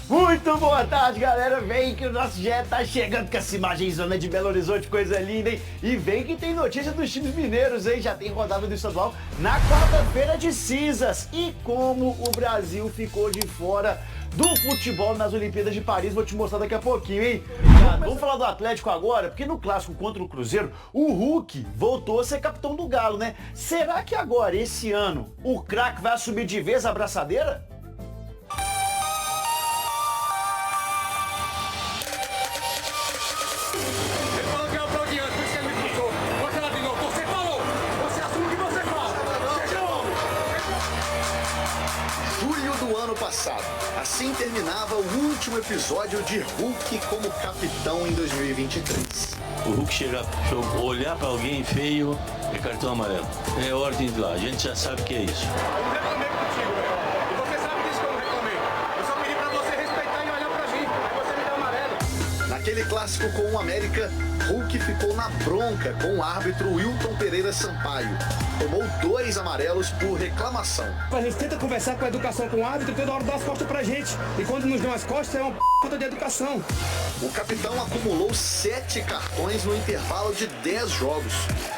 Muito boa tarde, galera. Vem que o nosso GE tá chegando com essa imagemzona de Belo Horizonte, coisa linda, hein? E vem que tem notícia dos times mineiros, hein? Já tem rodada do estadual na quarta-feira de cinzas. E como o Brasil ficou de fora do futebol nas Olimpíadas de Paris, vou te mostrar daqui a pouquinho, hein? Vamos falar do Atlético agora, porque no clássico contra o Cruzeiro, o Hulk voltou a ser capitão do Galo, né? Será que agora, esse ano, o craque vai assumir de vez a abraçadeira? Do ano passado. Assim terminava o último episódio de Hulk como capitão em 2023. O Hulk chega a olhar para alguém feio, é cartão amarelo. É ordem de lá, a gente já sabe que é isso. Eu reclamei contigo, meu. E você sabe disso que eu não reclamei. Eu só pedi pra você respeitar e olhar pra mim. Aí você me dá amarelo. Naquele clássico com o América, Hulk ficou na bronca com o árbitro Wilton Pereira Sampaio. Tomou 2 amarelos por reclamação. A gente tenta conversar com a educação com o árbitro, toda hora dá as costas pra gente. E quando nos dão as costas, é uma falta de educação. O capitão acumulou 7 cartões no intervalo de 10 jogos.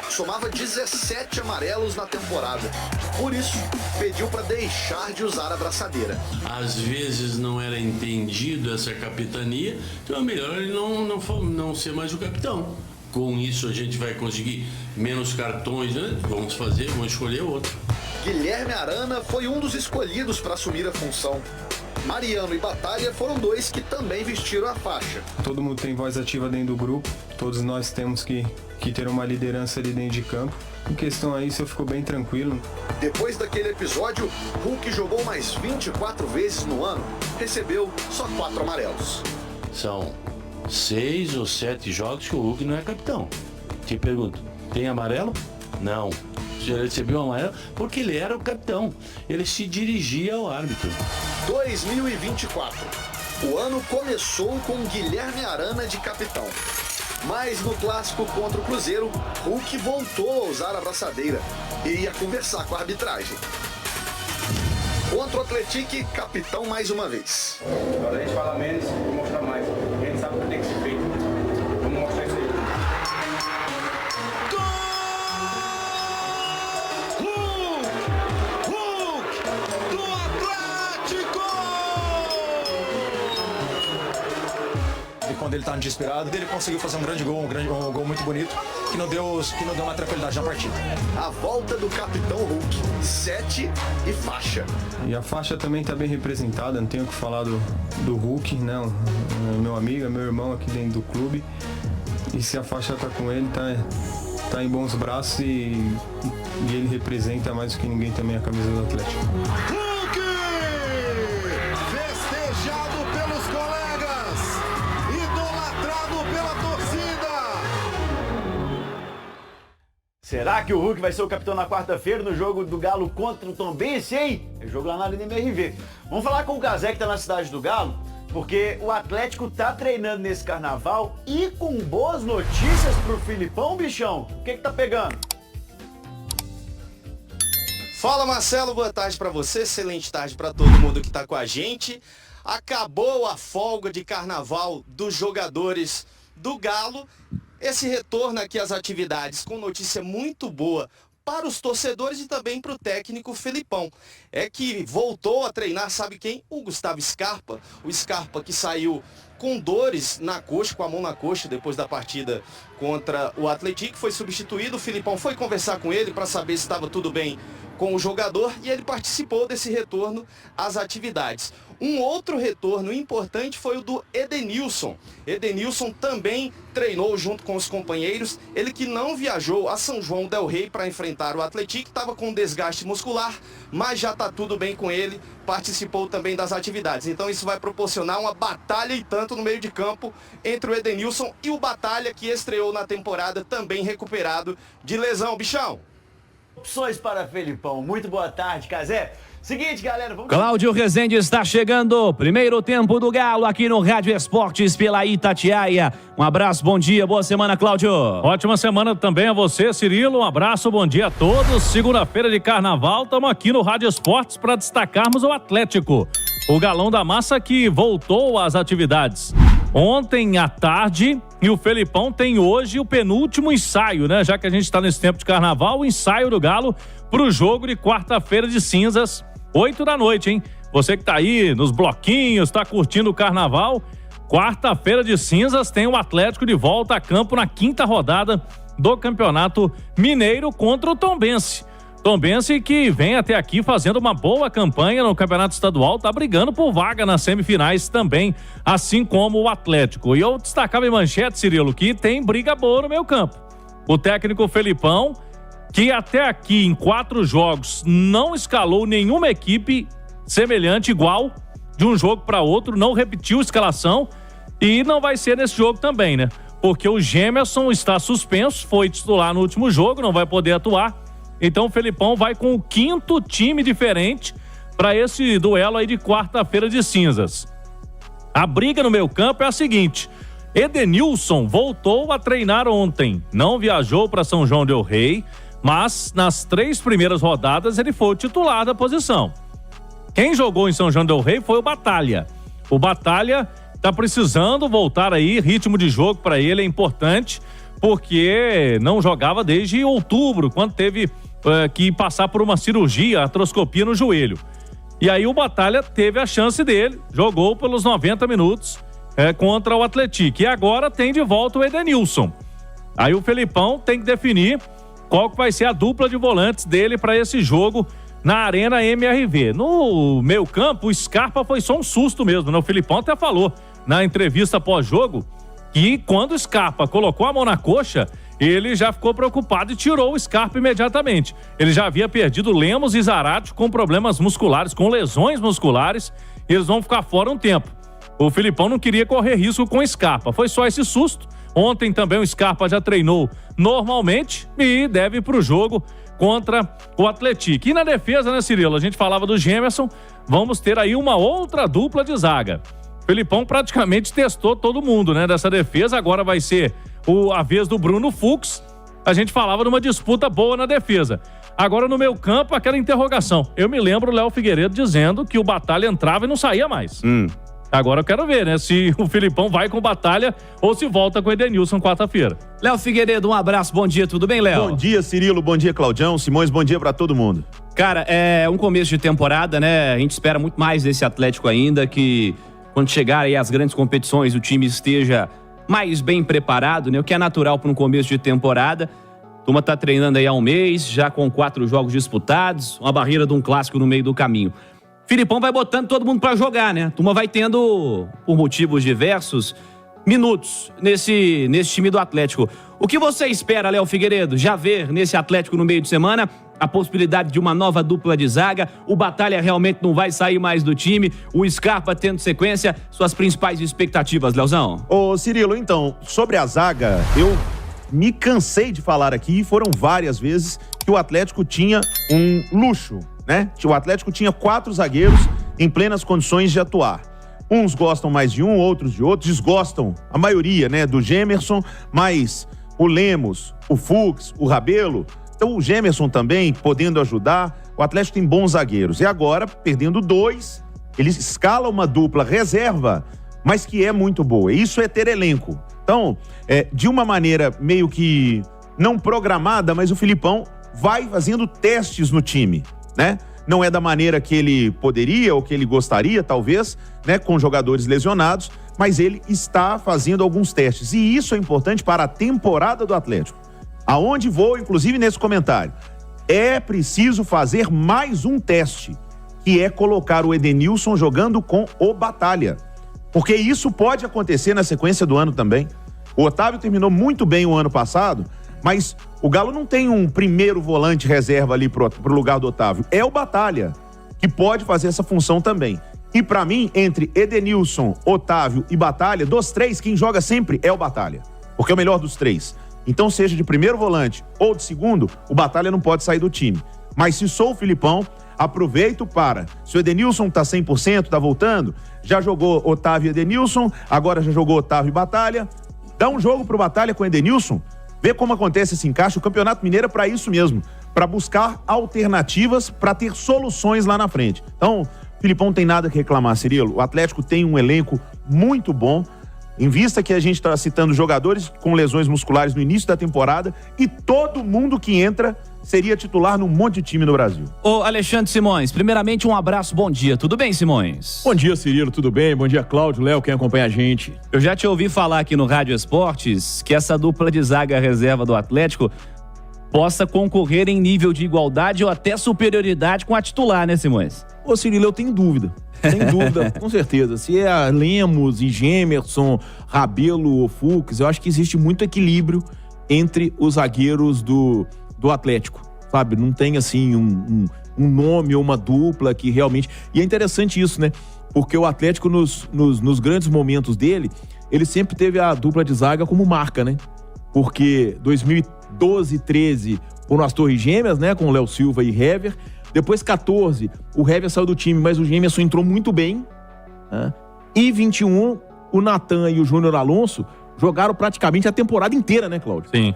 Somava 17 amarelos na temporada. Por isso, pediu para deixar de usar a braçadeira. Às vezes não era entendido essa capitania, então é melhor ele não ser mais o capitão. Com isso a gente vai conseguir menos cartões, né? Vamos escolher outro. Guilherme Arana foi um dos escolhidos para assumir a função. Mariano e Batalha foram 2 que também vestiram a faixa. Todo mundo tem voz ativa dentro do grupo, todos nós temos que ter uma liderança ali dentro de campo. Em questão a isso eu fico bem tranquilo. Depois daquele episódio, Hulk jogou mais 24 vezes no ano, recebeu só 4 amarelos. São 6 ou 7 jogos que o Hulk não é capitão. Te pergunto, tem amarelo? Não. Ele recebeu amarelo porque ele era o capitão. Ele se dirigia ao árbitro. 2024. O ano começou com Guilherme Arana de capitão. Mas no clássico contra o Cruzeiro, Hulk voltou a usar a braçadeira e ia conversar com a arbitragem. Contra o Atlético, capitão mais uma vez. Agora a gente fala menos e mostra mais. A gente sabe o que tem que ser feito. Vamos mostrar isso aí. Quando ele estava desesperado, ele conseguiu fazer um grande gol, um gol muito bonito, que não deu uma tranquilidade na partida. A volta do capitão Hulk, 7 e faixa. E a faixa também está bem representada, não tenho o que falar do Hulk, né? Meu amigo, meu irmão aqui dentro do clube. E se a faixa está com ele, tá em bons braços e ele representa mais do que ninguém também a camisa do Atlético. Hulk! Festejado pelos colegas! Idolatrado pela torcida! Será que o Hulk vai ser o capitão na quarta-feira no jogo do Galo contra o Tombense, hein? É jogo lá na Arena MRV. Vamos falar com o Cazé que tá na cidade do Galo, porque o Atlético tá treinando nesse carnaval e com boas notícias pro Filipão, bichão. O que tá pegando? Fala Marcelo, boa tarde pra você, excelente tarde pra todo mundo que tá com a gente. Acabou a folga de carnaval dos jogadores do Galo. Esse retorno aqui às atividades com notícia muito boa para os torcedores e também para o técnico Felipão. É que voltou a treinar, sabe quem? O Gustavo Scarpa. O Scarpa que saiu com dores na coxa, com a mão na coxa depois da partida contra o Atlético, foi substituído. O Felipão foi conversar com ele para saber se estava tudo bem com o jogador e ele participou desse retorno às atividades. Um outro retorno importante foi o do Edenilson. Edenilson também treinou junto com os companheiros. Ele que não viajou a São João del Rei para enfrentar o Atlético, estava com desgaste muscular, mas já está tudo bem com ele. Participou também das atividades. Então isso vai proporcionar uma batalha e tanto no meio de campo entre o Edenilson e o Batalha, que estreou na temporada também recuperado de lesão, bichão. Opções para Felipão. Muito boa tarde, Cazé. Seguinte, galera, vamos... Cláudio Rezende está chegando. Primeiro tempo do Galo aqui no Rádio Esportes pela Itatiaia. Um abraço, bom dia, boa semana, Cláudio. Ótima semana também a você, Cirilo. Um abraço, bom dia a todos. Segunda-feira de carnaval, estamos aqui no Rádio Esportes para destacarmos o Atlético. O Galão da Massa que voltou às atividades ontem à tarde e o Felipão tem hoje o penúltimo ensaio, né? Já que a gente está nesse tempo de carnaval, o ensaio do Galo pro jogo de quarta-feira de cinzas, 8 da noite, hein? Você que tá aí nos bloquinhos, tá curtindo o carnaval, quarta-feira de cinzas tem o Atlético de volta a campo na 5ª rodada do Campeonato Mineiro contra o Tombense. Tombense que vem até aqui fazendo uma boa campanha no Campeonato Estadual, tá brigando por vaga nas semifinais também, assim como o Atlético. E eu destacava em manchete, Cirilo, que tem briga boa no meio campo. O técnico Felipão, que até aqui em 4 jogos não escalou nenhuma equipe semelhante, igual, de um jogo para outro, não repetiu a escalação e não vai ser nesse jogo também, né? Porque o Gemerson está suspenso, foi titular no último jogo, não vai poder atuar. Então o Felipão vai com o 5º time diferente para esse duelo aí de quarta-feira de cinzas. A briga no meio campo é a seguinte: Edenilson voltou a treinar ontem, não viajou para São João del Rei, mas nas 3 primeiras rodadas ele foi o titular da posição. Quem jogou em São João del Rei foi o Batalha. O Batalha tá precisando voltar aí, ritmo de jogo para ele é importante, porque não jogava desde outubro, quando teve que passar por uma cirurgia, artroscopia no joelho. E aí o Batalha teve a chance dele, jogou pelos 90 minutos contra o Atlético. E agora tem de volta o Edenilson. Aí o Felipão tem que definir qual que vai ser a dupla de volantes dele para esse jogo na Arena MRV. No meio campo, o Scarpa foi só um susto mesmo, né? O Felipão até falou na entrevista pós-jogo que quando o Scarpa colocou a mão na coxa, ele já ficou preocupado e tirou o Scarpa imediatamente. Ele já havia perdido Lemos e Zarate com problemas musculares, com lesões musculares, e eles vão ficar fora um tempo. O Felipão não queria correr risco com o Scarpa, foi só esse susto. Ontem também o Scarpa já treinou normalmente e deve ir pro jogo contra o Atlético. E na defesa, né, Cirilo? A gente falava do Gemerson, vamos ter aí uma outra dupla de zaga. O Felipão praticamente testou todo mundo, né, dessa defesa, agora vai ser a vez do Bruno Fux. A gente falava de uma disputa boa na defesa. Agora no meio campo, aquela interrogação. Eu me lembro o Léo Figueiredo dizendo que o Batalha entrava e não saía mais. Agora eu quero ver, né, se o Felipão vai com Batalha ou se volta com o Edenilson quarta-feira. Léo Figueiredo, um abraço, bom dia, tudo bem, Léo? Bom dia, Cirilo, bom dia, Claudião, Simões, bom dia pra todo mundo. Cara, é um começo de temporada, né, a gente espera muito mais desse Atlético ainda, que quando chegar aí as grandes competições o time esteja mais bem preparado, né, o que é natural para um começo de temporada. A turma tá treinando aí há um mês, já com 4 jogos disputados, uma barreira de um clássico no meio do caminho. Filipão vai botando todo mundo pra jogar, né? A turma vai tendo, por motivos diversos, minutos nesse time do Atlético. O que você espera, Léo Figueiredo? Já ver nesse Atlético no meio de semana a possibilidade de uma nova dupla de zaga? O Batalha realmente não vai sair mais do time? O Scarpa tendo sequência? Suas principais expectativas, Leozão? Ô, Cirilo, então, sobre a zaga, eu me cansei de falar aqui, foram várias vezes, que o Atlético tinha um luxo, né? O Atlético tinha 4 zagueiros em plenas condições de atuar. Uns gostam mais de um, outros de outros, desgostam, a maioria, né, do Gemerson, mas o Lemos, o Fux, o Rabelo, então o Gemerson também podendo ajudar. O Atlético tem bons zagueiros. E agora, perdendo 2, ele escala uma dupla reserva, mas que é muito boa. Isso é ter elenco. Então, de uma maneira meio que não programada, mas o Filipão vai fazendo testes no time, né? Não é da maneira que ele poderia ou que ele gostaria, talvez, né, com jogadores lesionados, mas ele está fazendo alguns testes. E isso é importante para a temporada do Atlético. Aonde vou, inclusive nesse comentário, é preciso fazer mais um teste, que é colocar o Edenilson jogando com o Batalha. Porque isso pode acontecer na sequência do ano também. O Otávio terminou muito bem o ano passado, mas o Galo não tem um primeiro volante reserva ali pro lugar do Otávio. É o Batalha, que pode fazer essa função também. E pra mim, entre Edenilson, Otávio e Batalha, dos 3, quem joga sempre é o Batalha. Porque é o melhor dos 3. Então, seja de primeiro volante ou de segundo, o Batalha não pode sair do time. Mas se sou o Filipão, aproveito para... Se o Edenilson tá 100%, tá voltando, já jogou Otávio e Edenilson, agora já jogou Otávio e Batalha, dá um jogo pro Batalha com o Edenilson, vê como acontece esse encaixe. O Campeonato Mineiro é para isso mesmo, para buscar alternativas, para ter soluções lá na frente. Então, Filipão tem nada que reclamar, Cirilo. O Atlético tem um elenco muito bom, em vista que a gente está citando jogadores com lesões musculares no início da temporada e todo mundo que entra seria titular num monte de time no Brasil. Ô, Alexandre Simões, primeiramente um abraço, bom dia. Tudo bem, Simões? Bom dia, Cirilo, tudo bem? Bom dia, Cláudio, Léo, quem acompanha a gente. Eu já te ouvi falar aqui no Rádio Esportes que essa dupla de zaga reserva do Atlético possa concorrer em nível de igualdade ou até superioridade com a titular, né, Simões? Ô, Cirilo, eu tenho dúvida. Sem dúvida, com certeza. Se é Lemos e Gemerson, Rabelo ou Fux, eu acho que existe muito equilíbrio entre os zagueiros do Atlético, sabe? Não tem, assim, um nome ou uma dupla que realmente... E é interessante isso, né? Porque o Atlético, nos grandes momentos dele, ele sempre teve a dupla de zaga como marca, né? Porque 2012, 13, foram as Torres Gêmeas, né? Com o Léo Silva e Hever. Depois, 14, o Hever saiu do time, mas o Gemerson entrou muito bem. Né? E 21, o Natan e o Júnior Alonso jogaram praticamente a temporada inteira, né, Cláudio? Sim.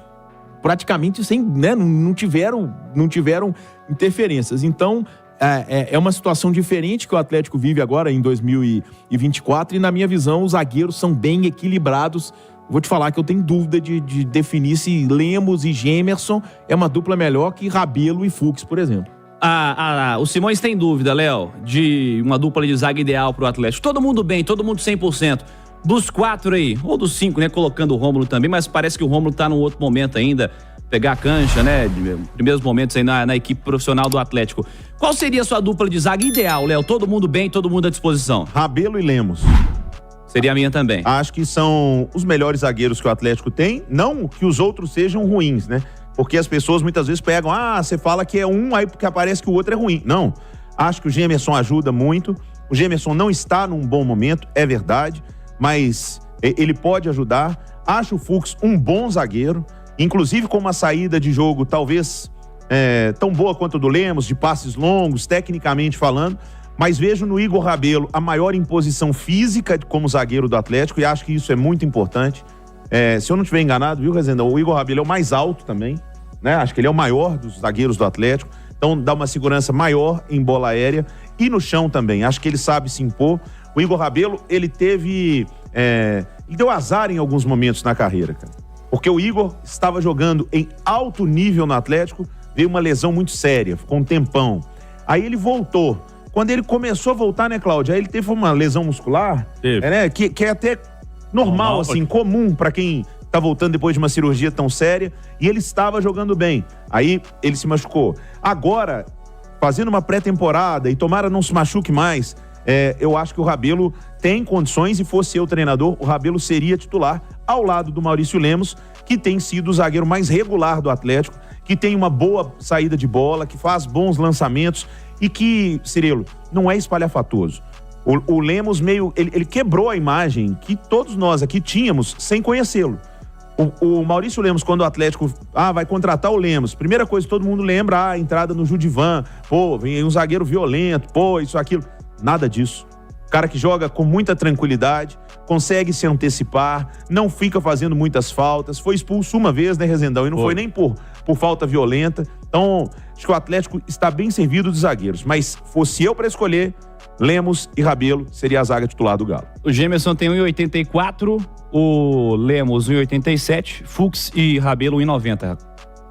Praticamente sem, né, não tiveram interferências. Então, é uma situação diferente que o Atlético vive agora em 2024 e, na minha visão, os zagueiros são bem equilibrados. Vou te falar que eu tenho dúvida de definir se Lemos e Gemerson é uma dupla melhor que Rabelo e Fux, por exemplo. O Simões tem dúvida, Léo, de uma dupla de zaga ideal pro Atlético. Todo mundo bem, todo mundo 100%. Dos 4 aí, ou dos 5, né, colocando o Rômulo também, mas parece que o Rômulo tá num outro momento ainda, pegar a cancha, né, de primeiros momentos aí na equipe profissional do Atlético. Qual seria a sua dupla de zaga ideal, Léo? Todo mundo bem, todo mundo à disposição. Rabelo e Lemos. Seria a minha também. Acho que são os melhores zagueiros que o Atlético tem, não que os outros sejam ruins, né? Porque as pessoas muitas vezes pegam, você fala que é um, aí porque aparece que o outro é ruim. Não, acho que o Gemerson ajuda muito. O Gemerson não está num bom momento, é verdade, mas ele pode ajudar. Acho o Fux um bom zagueiro, inclusive com uma saída de jogo talvez tão boa quanto a do Lemos, de passes longos, tecnicamente falando, mas vejo no Igor Rabelo a maior imposição física como zagueiro do Atlético e acho que isso é muito importante. Se eu não estiver enganado, viu, Rezenda? O Igor Rabelo é o mais alto também, né? Acho que ele é o maior dos zagueiros do Atlético, então dá uma segurança maior em bola aérea e no chão também. Acho que ele sabe se impor. O Igor Rabelo, ele teve... ele deu azar em alguns momentos na carreira, cara. Porque o Igor estava jogando em alto nível no Atlético, veio uma lesão muito séria, ficou um tempão. Aí ele voltou. Quando ele começou a voltar, né, Cláudio? Aí ele teve uma lesão muscular, né? Que é até normal, assim, comum para quem tá voltando depois de uma cirurgia tão séria. E ele estava jogando bem. Aí ele se machucou. Agora, fazendo uma pré-temporada e tomara não se machuque mais, eu acho que o Rabelo tem condições e fosse eu treinador, o Rabelo seria titular ao lado do Maurício Lemos, que tem sido o zagueiro mais regular do Atlético, que tem uma boa saída de bola, que faz bons lançamentos e que, Cirilo, não é espalhafatoso. O Lemos ele quebrou a imagem que todos nós aqui tínhamos sem conhecê-lo. O Maurício Lemos, quando o Atlético vai contratar o Lemos, primeira coisa que todo mundo lembra, a entrada no Judivan, vem um zagueiro violento, isso, aquilo. Nada disso. Cara que joga com muita tranquilidade, consegue se antecipar, não fica fazendo muitas faltas, foi expulso uma vez, né, Rezendão? E não foi nem por falta violenta. Então, acho que o Atlético está bem servido de zagueiros. Mas fosse eu para escolher, Lemos e Rabelo seria a zaga titular do Galo. O Gemerson tem 1,84, o Lemos 1,87, Fux e Rabelo 1,90.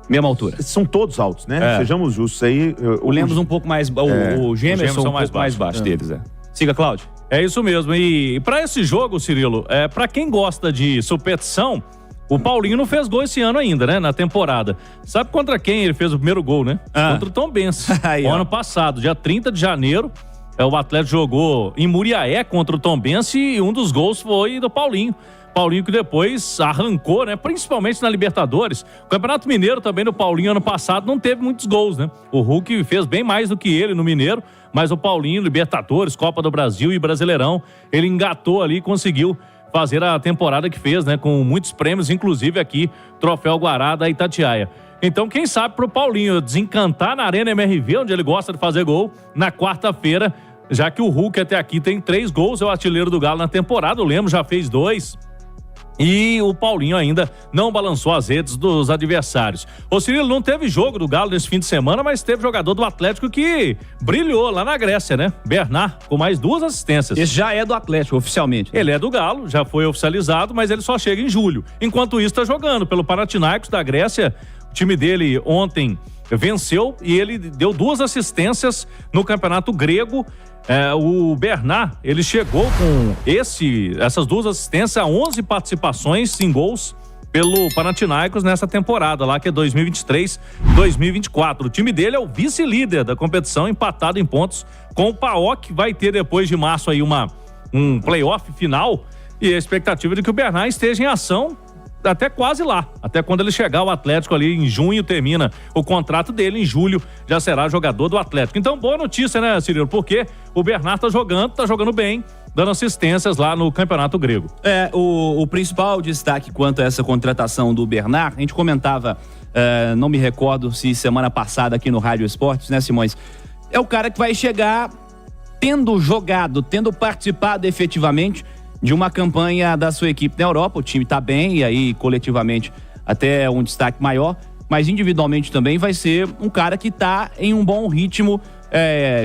Mesma altura. São todos altos, né? Sejamos justos aí. O Lemos um pouco mais... O Gemerson um pouco mais baixo deles, Siga, Cláudio. É isso mesmo. E para esse jogo, Cirilo, para quem gosta de supetição, o Paulinho não fez gol esse ano ainda, né? Na temporada. Sabe contra quem ele fez o primeiro gol, né? Contra o Tombense. O ano passado, dia 30 de janeiro, o Atlético jogou em Muriaé contra o Tombense e um dos gols foi do Paulinho. Paulinho que depois arrancou, né? Principalmente na Libertadores. O Campeonato Mineiro também do Paulinho ano passado não teve muitos gols, né? O Hulk fez bem mais do que ele no Mineiro, mas o Paulinho, Libertadores, Copa do Brasil e Brasileirão, ele engatou ali e conseguiu fazer a temporada que fez, né? Com muitos prêmios, inclusive aqui, Troféu Guará da Itatiaia. Então, quem sabe pro Paulinho desencantar na Arena MRV, onde ele gosta de fazer gol, na quarta-feira, já que o Hulk até aqui tem 3 gols, é o artilheiro do Galo na temporada, o Lemos já fez 2. E o Paulinho ainda não balançou as redes dos adversários. Ô Cirilo, não teve jogo do Galo nesse fim de semana, mas teve jogador do Atlético que brilhou lá na Grécia, né? Bernard, com mais 2 assistências. Esse já é do Atlético, oficialmente. Ele é do Galo, já foi oficializado, mas ele só chega em julho. Enquanto isso, tá jogando pelo Panathinaikos da Grécia. O time dele ontem venceu e ele deu 2 assistências no campeonato grego. O Bernard, ele chegou com essas 2 assistências a 11 participações em gols pelo Panathinaikos nessa temporada lá, que é 2023-2024. O time dele é o vice-líder da competição, empatado em pontos com o PAOK. Vai ter depois de março aí um playoff final e a expectativa de que o Bernard esteja em ação até quase lá, até quando ele chegar ao Atlético ali em junho, termina o contrato dele, em julho já será jogador do Atlético. Então, boa notícia, né, Cirilo? Porque o Bernard tá jogando bem, dando assistências lá no Campeonato Grego. O principal destaque quanto a essa contratação do Bernard, a gente comentava, não me recordo se semana passada aqui no Rádio Esportes, né, Simões? É o cara que vai chegar tendo jogado, tendo participado efetivamente de uma campanha da sua equipe na Europa. O time tá bem e aí coletivamente até um destaque maior, mas individualmente também vai ser um cara que tá em um bom ritmo,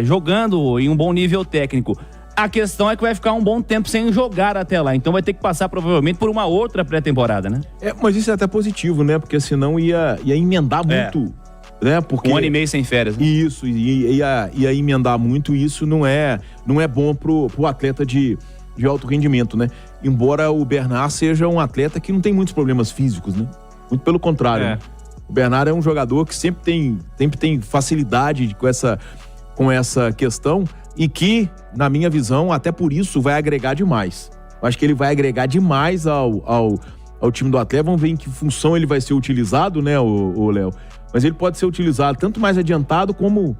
jogando em um bom nível técnico. A questão é que vai ficar um bom tempo sem jogar até lá, então vai ter que passar provavelmente por uma outra pré-temporada, né? Mas isso é até positivo, né? Porque senão ia emendar muito, né? Porque 1 ano e meio sem férias, né? Isso, ia emendar muito, e isso não é bom pro atleta de alto rendimento, né? Embora o Bernard seja um atleta que não tem muitos problemas físicos, né? Muito pelo contrário. Né? O Bernard é um jogador que sempre tem facilidade com essa questão e que, na minha visão, até por isso vai agregar demais. Eu acho que ele vai agregar demais ao time do Atlético. Vamos ver em que função ele vai ser utilizado, né, o Léo? Mas ele pode ser utilizado tanto mais adiantado como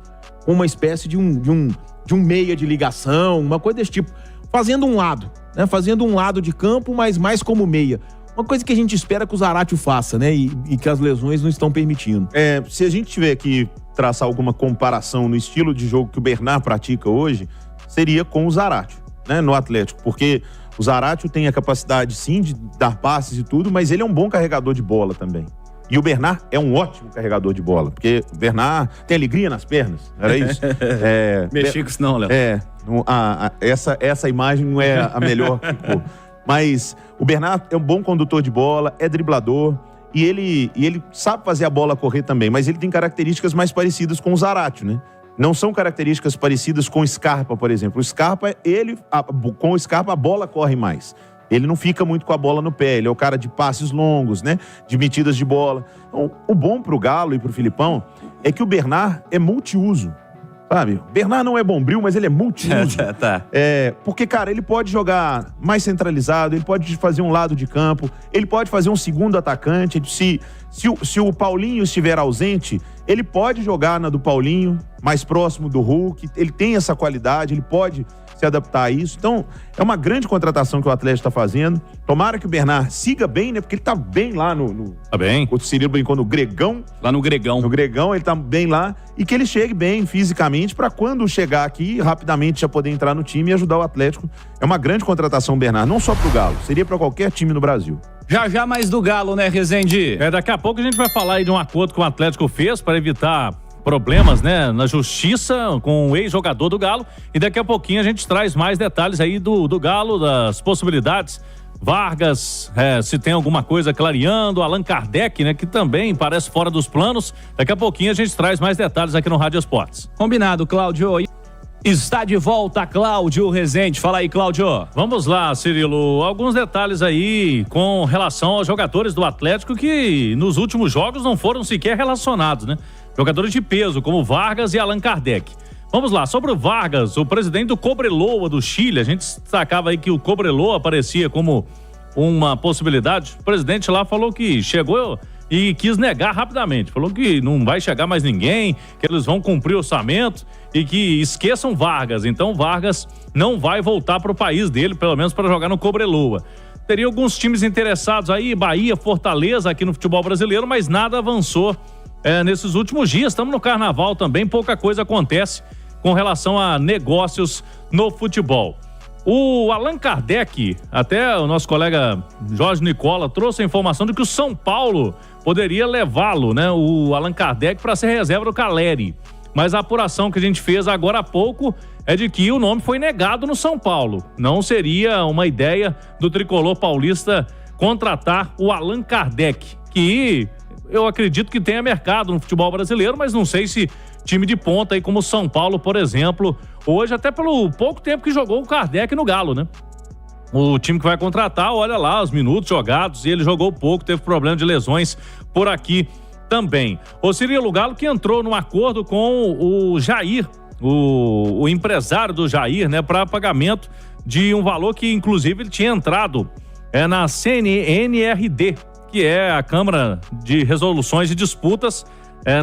uma espécie de um meia de ligação, uma coisa desse tipo. Fazendo um lado, né? Fazendo um lado de campo, mas mais como meia. Uma coisa que a gente espera que o Zaratio faça, né? E que as lesões não estão permitindo. Se a gente tiver que traçar alguma comparação no estilo de jogo que o Bernard pratica hoje, seria com o Zaratio, né? No Atlético. Porque o Zaratio tem a capacidade, sim, de dar passes e tudo, mas ele é um bom carregador de bola também. E o Bernard é um ótimo carregador de bola, porque o Bernard tem alegria nas pernas, era isso? Mexer com isso não, Léo. Essa imagem não é a melhor que ficou. Mas o Bernard é um bom condutor de bola, é driblador, e ele sabe fazer a bola correr também, mas ele tem características mais parecidas com o Zaratio, né? Não são características parecidas com o Scarpa, por exemplo. O Scarpa, com o Scarpa a bola corre mais. Ele não fica muito com a bola no pé, ele é o cara de passes longos, né? De metidas de bola. Então, o bom pro Galo e pro Filipão é que o Bernard é multiuso, sabe? O Bernard não é bombril, mas ele é multiuso. Porque, cara, ele pode jogar mais centralizado, ele pode fazer um lado de campo, ele pode fazer um segundo atacante. Se o Paulinho estiver ausente, ele pode jogar na do Paulinho, mais próximo do Hulk. Ele tem essa qualidade, ele pode se adaptar a isso. Então, é uma grande contratação que o Atlético está fazendo. Tomara que o Bernard siga bem, né? Porque ele tá bem lá Tá bem. O Cirilo brincou no Gregão. Lá no Gregão. No Gregão, ele tá bem lá. E que ele chegue bem fisicamente para quando chegar aqui, rapidamente já poder entrar no time e ajudar o Atlético. É uma grande contratação, Bernard. Não só pro Galo, seria para qualquer time no Brasil. Já mais do Galo, né, Rezende? Daqui a pouco a gente vai falar aí de um acordo que o Atlético fez para evitar problemas, né, na justiça com o ex-jogador do Galo, e daqui a pouquinho a gente traz mais detalhes aí do Galo, das possibilidades. Vargas, se tem alguma coisa clareando, Allan Kardec, né, que também parece fora dos planos. Daqui a pouquinho a gente traz mais detalhes aqui no Rádio Esportes. Combinado, Cláudio. Está de volta, Cláudio Rezende. Fala aí, Cláudio. Vamos lá, Cirilo. Alguns detalhes aí com relação aos jogadores do Atlético que nos últimos jogos não foram sequer relacionados, né? Jogadores de peso, como Vargas e Allan Kardec. Vamos lá, sobre o Vargas, o presidente do Cobreloa do Chile, a gente destacava aí que o Cobreloa aparecia como uma possibilidade. O presidente lá falou que chegou e quis negar rapidamente. Falou que não vai chegar mais ninguém, que eles vão cumprir o orçamento e que esqueçam Vargas. Então Vargas não vai voltar para o país dele, pelo menos para jogar no Cobreloa. Teria alguns times interessados aí, Bahia, Fortaleza aqui no futebol brasileiro, mas nada avançou nesses últimos dias. Estamos no Carnaval também, pouca coisa acontece com relação a negócios no futebol. O Allan Kardec, até o nosso colega Jorge Nicola, trouxe a informação de que o São Paulo poderia levá-lo, né, o Allan Kardec, para ser reserva do Caleri. Mas a apuração que a gente fez agora há pouco é de que o nome foi negado no São Paulo. Não seria uma ideia do tricolor paulista contratar o Allan Kardec, que eu acredito que tenha mercado no futebol brasileiro, mas não sei se time de ponta aí como o São Paulo, por exemplo, hoje até pelo pouco tempo que jogou o Kardec no Galo, né? O time que vai contratar, olha lá os minutos jogados, e ele jogou pouco, teve problema de lesões por aqui também. O Cirilo, Galo que entrou num acordo com o Jair, o empresário do Jair, né, para pagamento de um valor que inclusive ele tinha entrado na CNRD, que é a Câmara de Resoluções de Disputas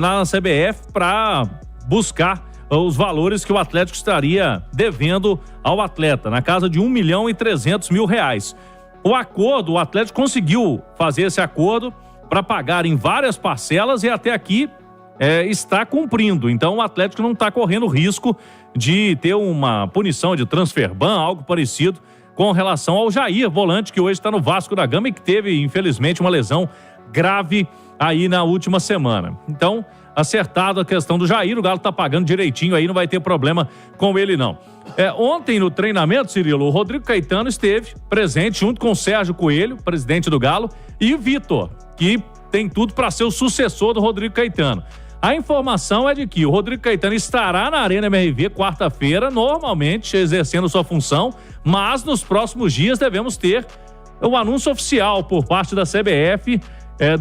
na CBF, para buscar os valores que o Atlético estaria devendo ao atleta, na casa de R$1.300.000. O acordo, o Atlético conseguiu fazer esse acordo para pagar em várias parcelas e até aqui está cumprindo. Então o Atlético não está correndo risco de ter uma punição de transfer ban, algo parecido com relação ao Jair, volante que hoje está no Vasco da Gama e que teve, infelizmente, uma lesão grave aí na última semana. Então, acertado a questão do Jair, o Galo tá pagando direitinho aí, não vai ter problema com ele não. Ontem no treinamento, Cirilo, o Rodrigo Caetano esteve presente junto com o Sérgio Coelho, presidente do Galo, e o Vitor, que tem tudo para ser o sucessor do Rodrigo Caetano. A informação é de que o Rodrigo Caetano estará na Arena MRV quarta-feira, normalmente exercendo sua função, mas nos próximos dias devemos ter o anúncio oficial por parte da CBF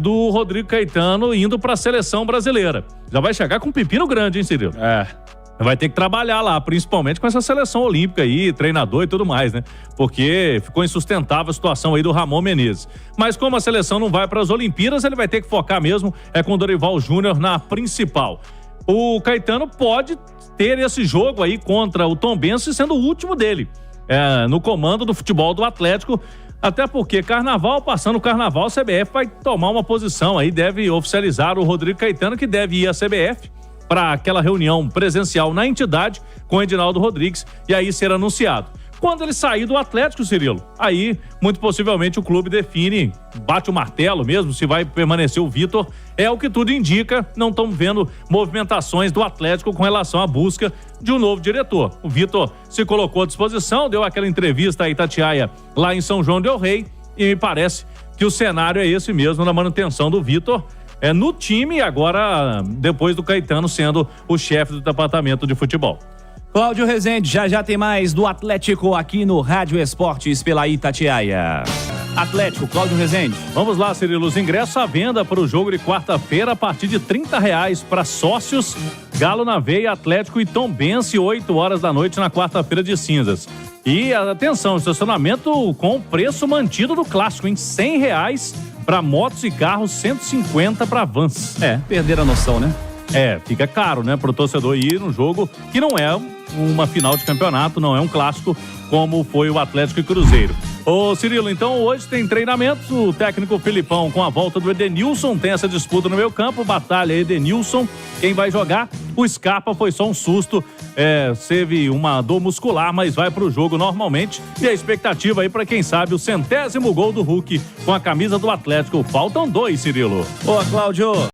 do Rodrigo Caetano indo para a seleção brasileira. Já vai chegar com um pepino grande, hein, Cirilo? Vai ter que trabalhar lá, principalmente com essa seleção olímpica aí, treinador e tudo mais, né? Porque ficou insustentável a situação aí do Ramon Menezes. Mas como a seleção não vai para as Olimpíadas, ele vai ter que focar mesmo com o Dorival Júnior na principal. O Caetano pode ter esse jogo aí contra o Tombense sendo o último dele no comando do futebol do Atlético, até porque passando o Carnaval, a CBF vai tomar uma posição aí, deve oficializar o Rodrigo Caetano, que deve ir à CBF para aquela reunião presencial na entidade com o Edinaldo Rodrigues e aí ser anunciado. Quando ele sair do Atlético, Cirilo, aí muito possivelmente o clube define, bate o martelo mesmo, se vai permanecer o Vitor, é o que tudo indica. Não estamos vendo movimentações do Atlético com relação à busca de um novo diretor. O Vitor se colocou à disposição, deu aquela entrevista a Itatiaia lá em São João del Rei e me parece que o cenário é esse mesmo na manutenção do Vitor no time, agora depois do Caetano sendo o chefe do departamento de futebol. Cláudio Rezende, já tem mais do Atlético aqui no Rádio Esportes pela Itatiaia. Atlético, Cláudio Rezende. Vamos lá, Cirilo, os ingressos à venda para o jogo de quarta-feira a partir de R$30 para sócios, Galo na Veia, Atlético e Tombense, 8 horas da noite na quarta-feira de cinzas. E atenção, estacionamento com preço mantido do clássico, em R$100 para motos e carros, 150 para vans. Perderam a noção, né? Fica caro, né, pro torcedor ir num jogo que não é uma final de campeonato, não é um clássico como foi o Atlético e Cruzeiro. Ô Cirilo, então hoje tem treinamentos, o técnico Filipão com a volta do Edenilson, tem essa disputa no meio campo, batalha Edenilson, quem vai jogar? O Scarpa foi só um susto, teve uma dor muscular, mas vai pro jogo normalmente, e a expectativa aí para quem sabe o 100º gol do Hulk com a camisa do Atlético. Faltam 2, Cirilo. Boa, Cláudio.